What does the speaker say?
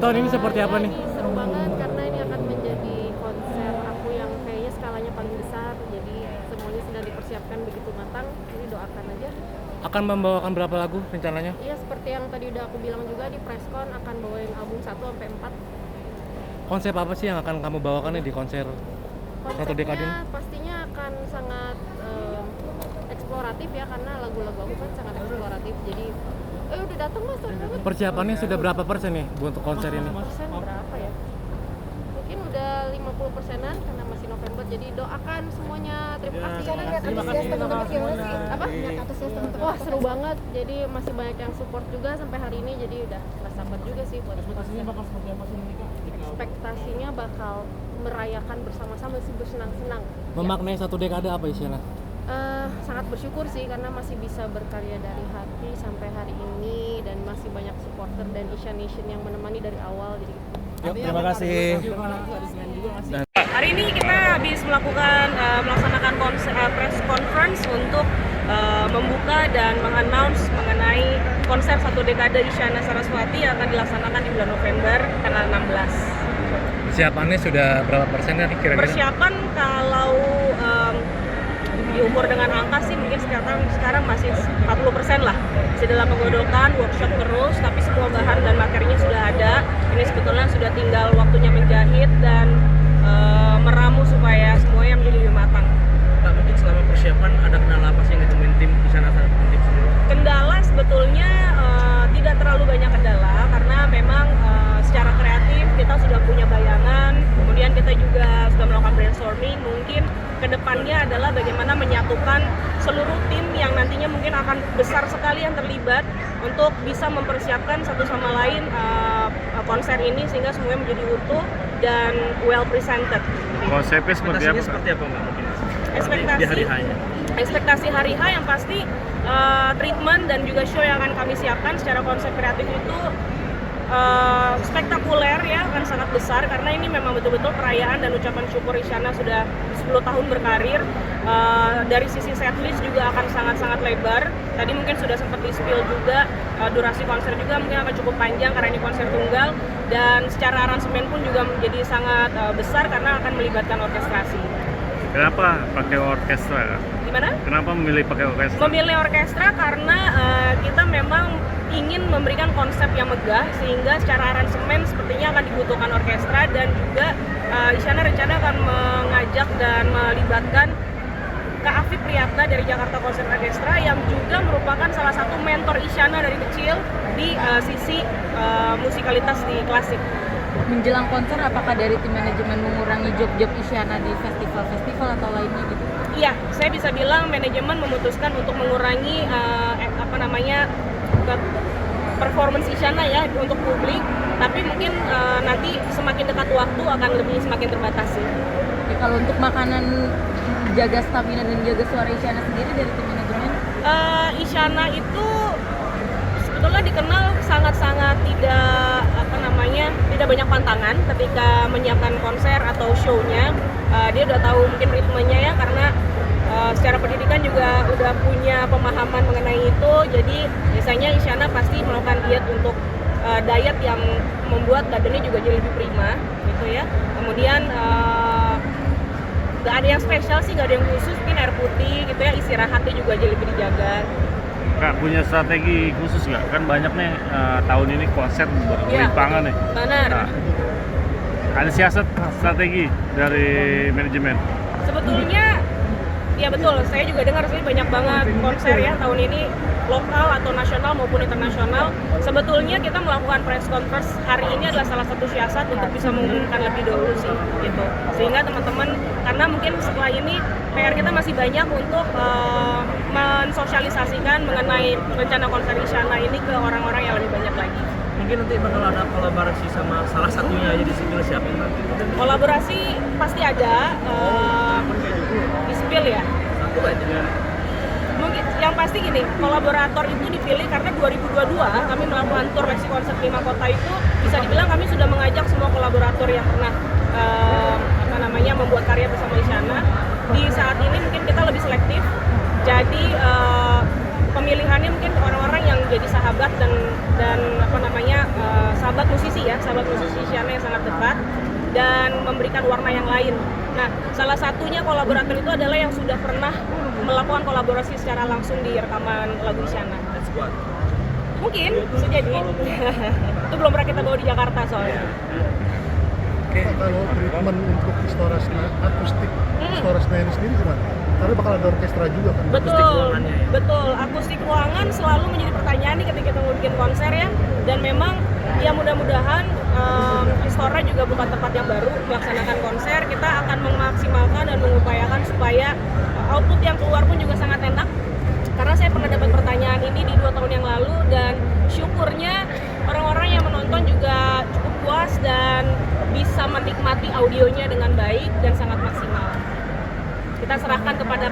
tahun ini seperti apa nih? Seru banget karena ini akan menjadi konser aku yang kayaknya skalanya paling besar. Jadi semuanya sudah dipersiapkan begitu matang. Jadi doakan aja. Akan membawakan berapa lagu rencananya? Iya, seperti yang tadi udah aku bilang juga di preskon akan bawain album 1 sampai 4. Konsep apa sih yang akan kamu bawakan nih di konser Satu Dekade ini? Konsepnya pastinya akan sangat eksploratif ya, karena lagu-lagu aku kan sangat eksploratif. Jadi udah datang mas, Persiapannya sudah berapa persen nih untuk konser ini? persen berapa ya? Mungkin udah 50%-an karena masih November. Jadi doakan semuanya. Terima kasih. Terima kasih teman-teman gimana sih? Apa? Lihat antusias teman-teman. Wah, seru banget. Jadi masih banyak yang support juga sampai hari ini. Jadi udah nggak sabar juga sih buat Ekspektasinya bakal seperti apa sih Nika? ekspektasinya bakal merayakan bersama-sama sih, bersenang-senang. Memaknai Satu Dekade apa isinya? Sangat bersyukur sih karena masih bisa berkarya dari hati sampai hari ini dan masih banyak supporter dan Isha Nation yang menemani dari awal. Jadi Yuk, terima kasih. Hari ini kita habis melaksanakan press conference untuk membuka dan mengannounce mengenai konser Satu Dekade Isyana Saraswati yang akan dilaksanakan di bulan November tanggal 16. Persiapannya sudah berapa persen nih kira-kira? Persiapan kalau diukur dengan angka sih mungkin sekarang masih 40% lah. Masih dalam penggodokan, workshop terus, tapi semua bahan dan materinya sudah ada. Ini sebetulnya sudah tinggal waktunya menjahit dan meramu supaya semuanya menjadi lebih matang. Pak, mungkin selama persiapan ada kendala apa sih yang ditemuin tim di sana saat tim sendiri? Kendala sebetulnya tidak terlalu banyak kendala karena memang secara kreatif kita sudah punya bayangan, kemudian kita juga sudah melakukan brainstorming. Mungkin kedepannya adalah bagaimana menyatukan seluruh tim yang nantinya mungkin akan besar sekali yang terlibat untuk bisa mempersiapkan satu sama lain konser ini sehingga semuanya menjadi utuh dan well presented. Konsepnya Seperti apa Mbak mungkin? Ekspektasi Di hari hanya. Ekspektasi hari H yang pasti treatment dan juga show yang akan kami siapkan secara konsep kreatif itu spektakuler ya, akan sangat besar karena ini memang betul-betul perayaan dan ucapan syukur Isyana sudah 10 tahun berkarir. Dari sisi setlist juga akan sangat-sangat lebar. Tadi mungkin sudah sempat di-spill juga, durasi konser juga mungkin akan cukup panjang karena ini konser tunggal, dan secara aransemen pun juga menjadi sangat besar karena akan melibatkan orkestrasi. Kenapa pakai orkestra? Gimana? Kenapa memilih pakai orkestra? Memilih orkestra karena kita memang ingin memberikan konsep yang megah sehingga secara aransemen sepertinya akan dibutuhkan orkestra, dan juga Isyana rencana akan mengajak dan melibatkan Kak Afif Priyatna dari Jakarta Concert Orchestra yang juga merupakan salah satu mentor Isyana dari kecil di sisi musikalitas di klasik. Menjelang konser, apakah dari tim manajemen mengurangi job-job Isyana di festival-festival atau lainnya gitu? Iya, saya bisa bilang manajemen memutuskan untuk mengurangi performance Isyana ya untuk publik, tapi mungkin nanti semakin dekat waktu akan semakin terbatasi. Ya, kalau untuk makanan, jaga stamina dan jaga suara Isyana sendiri dari tim manajemen? Isyana itu sebetulnya dikenal sangat-sangat tidak banyak pantangan ketika menyiapkan konser atau show-nya. Dia udah tahu mungkin ritmenya ya, karena secara pendidikan juga udah punya pemahaman mengenai itu. Jadi biasanya Isyana pasti melakukan diet untuk diet yang membuat badannya juga jadi lebih prima gitu ya. Kemudian nggak ada yang spesial sih, nggak ada yang khusus, mungkin air putih gitu ya, istirahatnya juga jadi lebih dijaga. Kak, punya strategi khusus nggak? Kan banyak nih tahun ini konser berlimpahkan nih. Benar. Nah, ada siasat strategi dari manajemen? Sebetulnya ya betul, saya juga dengar sih banyak banget konser ya tahun ini, lokal atau nasional maupun internasional. Sebetulnya kita melakukan press conference hari ini adalah salah satu siasat untuk bisa mengumumkan lebih dahulu sih gitu. Sehingga teman-teman, karena mungkin setelah ini PR kita masih banyak untuk mensosialisasikan mengenai rencana konser Isyana ini ke orang-orang yang lebih banyak lagi. Mungkin nanti bakal ada kolaborasi sama salah satunya aja di sipil siapa nanti? Kolaborasi pasti ada, di spill ya. Satu aja. Mungkin yang pasti gini, kolaborator itu dipilih karena 2022 kami melakukan tour Lexi Konser 5 kota itu, bisa dibilang kami sudah mengajak semua kolaborator yang pernah membuat karya bersama Isyana. Di saat ini mungkin kita lebih selektif, jadi pemilihannya mungkin orang-orang yang jadi sahabat dan apa namanya sahabat musisi Isyana yang sangat dekat dan memberikan warna yang lain. Nah, salah satunya kolaborator itu adalah yang sudah pernah melakukan kolaborasi secara langsung di rekaman lagu Isyana. Mungkin bisa jadi. Itu belum pernah kita bawa di Jakarta soalnya. Pak, kalau treatment untuk Istorasna akustik Istorasna ini sendiri gimana? Karena bakal ada orkestra juga kan? Betul. Akustik ruangan selalu menjadi pertanyaan nih ketika kita mau bikin konser ya. Dan memang ya mudah-mudahan Istora juga bukan tempat yang baru melaksanakan konser. Kita akan memaksimalkan dan mengupayakan supaya output yang keluar pun juga sangat enak. Karena saya pernah dapat pertanyaan ini di 2 tahun yang lalu dan syukurnya orang-orang yang menonton juga cukup puas dan bisa menikmati audionya dengan baik dan sangat maksimal. Kita serahkan kepada